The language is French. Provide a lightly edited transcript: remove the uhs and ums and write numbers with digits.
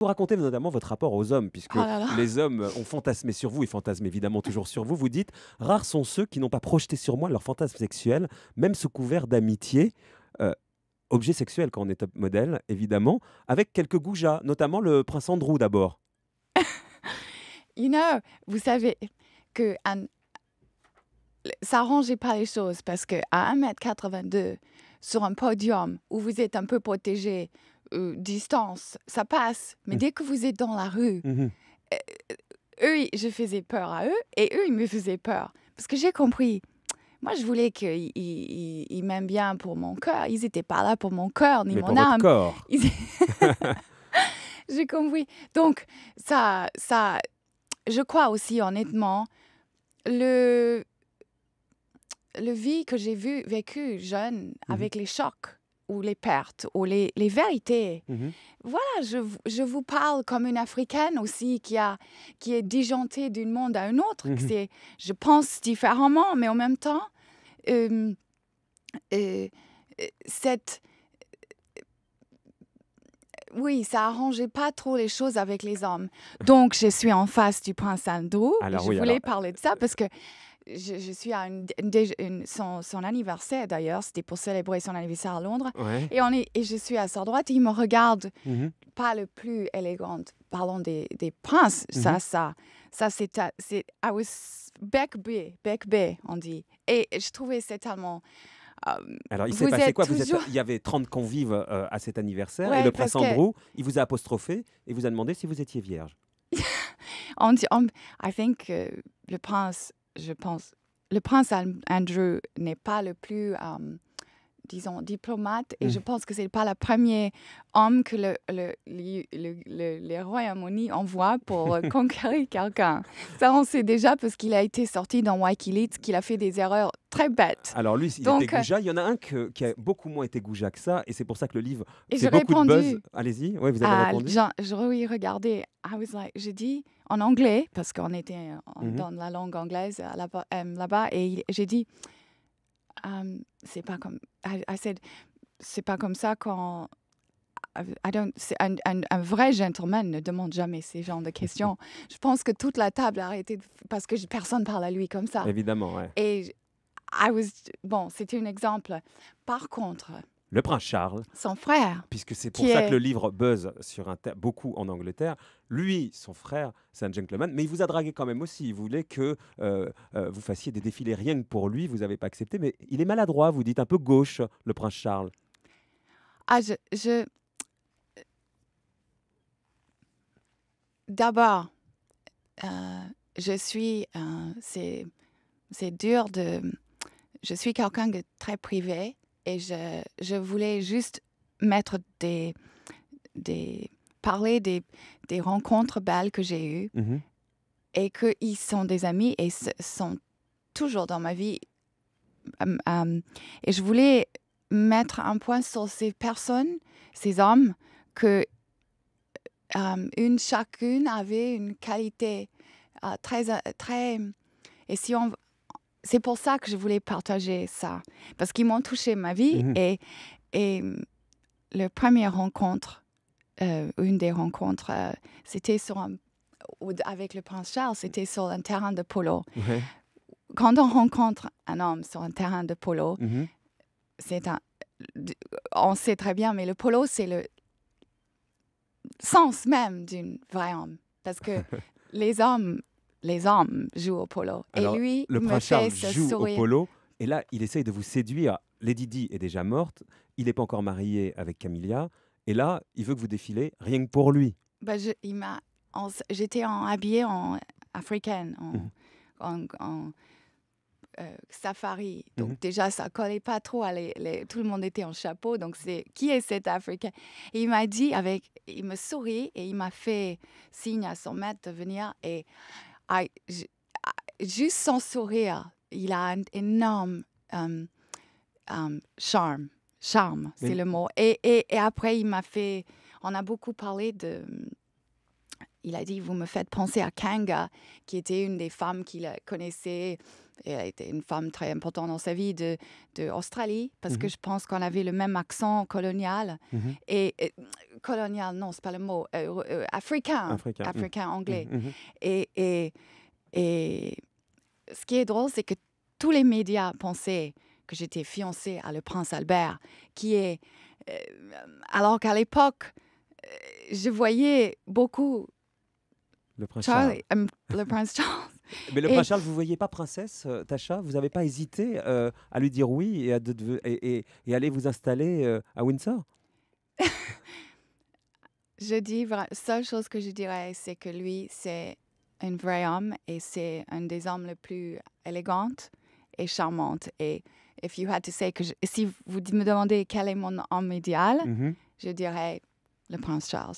Vous racontez notamment votre rapport aux hommes, puisque Oh là là. les hommes ont fantasmé sur vous et fantasment évidemment toujours sur vous. Vous dites, rares sont ceux qui n'ont pas projeté sur moi leur fantasme sexuel, même sous couvert d'amitié. Euh, Objet sexuel quand on est top modèle, évidemment, avec quelques goujats, notamment le prince Andrew d'abord. You know, vous savez que ça arrangeait pas les choses parce qu'à 1,82 m, sur un podium où vous êtes un peu protégé, distance, ça passe. Mais dès que vous êtes dans la rue, Mhm. eux, je faisais peur à eux et eux, ils me faisaient peur. Parce que j'ai compris. Moi, je voulais qu'ils m'aiment bien pour mon cœur. Ils n'étaient pas là pour mon cœur ni Mais mon pour votre âme. corps. J'ai compris. Donc, je crois aussi, honnêtement, le vie que j'ai vécue jeune, avec les chocs ou les pertes ou les vérités. Mhm. Voilà, je vous parle comme une Africaine aussi qui est disjonctée d'un monde à un autre. Je pense différemment, mais en même temps, oui, ça arrangeait pas trop les choses avec les hommes. Donc, je suis en face du prince Andrew. Je voulais parler de ça parce que je suis à son anniversaire d'ailleurs. C'était pour célébrer son anniversaire à Londres. Ouais. Et je suis à sa droite et il me regarde. Mhm. Pas le plus élégant. Parlons des princes. Ça, c'est I was bec B, on dit. Et je trouvais c'est tellement... Alors, il s'est passé quoi? Il y avait 30 convives à cet anniversaire et le prince Andrew, il vous a apostrophé et vous a demandé si vous étiez vierge. I think le prince Andrew n'est pas le plus, disons, diplomate et je pense que c'est pas le premier homme que les Royaumes-Unis envoient pour conquérir quelqu'un. Ça, on sait déjà parce qu'il a été sorti dans Wikileaks, qu'il a fait des erreurs très bêtes. Alors lui, il était goujat. Il y en a un qui a beaucoup moins été goujat que ça et c'est pour ça que le livre fait beaucoup de buzz. Allez-y, ouais, vous avez répondu. Je regardais, j'ai dit en anglais, parce qu'on était dans la langue anglaise là-bas, et j'ai dit, c'est pas comme, I said, c'est pas comme ça quand... Un vrai gentleman ne demande jamais ces genres de questions. Je pense que toute la table a arrêté parce que personne parle à lui comme ça. Évidemment, ouais. Et bon, c'était un exemple. Par contre, le prince Charles, son frère, puisque c'est pour ça que le livre buzz beaucoup en Angleterre. Lui, son frère, c'est un gentleman, mais il vous a dragué quand même aussi. Il voulait que vous fassiez des défilés rien que pour lui. Vous n'avez pas accepté, mais il est maladroit. Vous dites un peu gauche, le prince Charles. D'abord, je suis... c'est dur de... Je suis quelqu'un de très privé et je voulais juste mettre parler des rencontres belles que j'ai eues et qu'ils sont des amis et sont toujours dans ma vie. Et je voulais mettre un point sur ces personnes, ces hommes, que chacune avait une qualité très... Et c'est pour ça que je voulais partager ça. Parce qu'ils m'ont touché ma vie. Et la première rencontre, une des rencontres, c'était avec le prince Charles, c'était sur un terrain de polo. Ouais. Quand on rencontre un homme sur un terrain de polo, on sait très bien, mais le polo, c'est le sens même d'un vrai homme. Parce que les hommes jouent au polo. Alors, et lui, le me prince fait Charles ce joue sourire. au polo. Et là, il essaye de vous séduire. Lady Di est déjà morte. Il n'est pas encore marié avec Camilla. Et là, il veut que vous défilez rien que pour lui. J'étais habillée en africaine, en safari. Donc déjà, ça collait pas trop tout le monde était en chapeau. Donc qui est cet Africain? Et il m'a dit il me sourit et il m'a fait signe à son maître de venir. Et juste son sourire, il a un énorme charme, c'est le mot. Et après, on a beaucoup parlé il a dit, vous me faites penser à Kanga, qui était une des femmes qu'il connaissait elle a été une femme très importante dans sa vie de Australie, parce que je pense qu'on avait le même accent colonial. Colonial, non, c'est pas le mot. Africain anglais. Et ce qui est drôle, c'est que tous les médias pensaient que j'étais fiancée à le prince Albert, qui est... alors qu'à l'époque, je voyais beaucoup... Le prince Charles. Le prince Charles. Mais le prince Charles, vous ne voyez pas princesse, Tasha? Vous n'avez pas hésité à lui dire oui et aller vous installer à Windsor? La seule chose que je dirais, c'est que lui, c'est un vrai homme et c'est un des hommes les plus élégants et charmants. Et si vous me demandez quel est mon homme idéal, je dirais le prince Charles.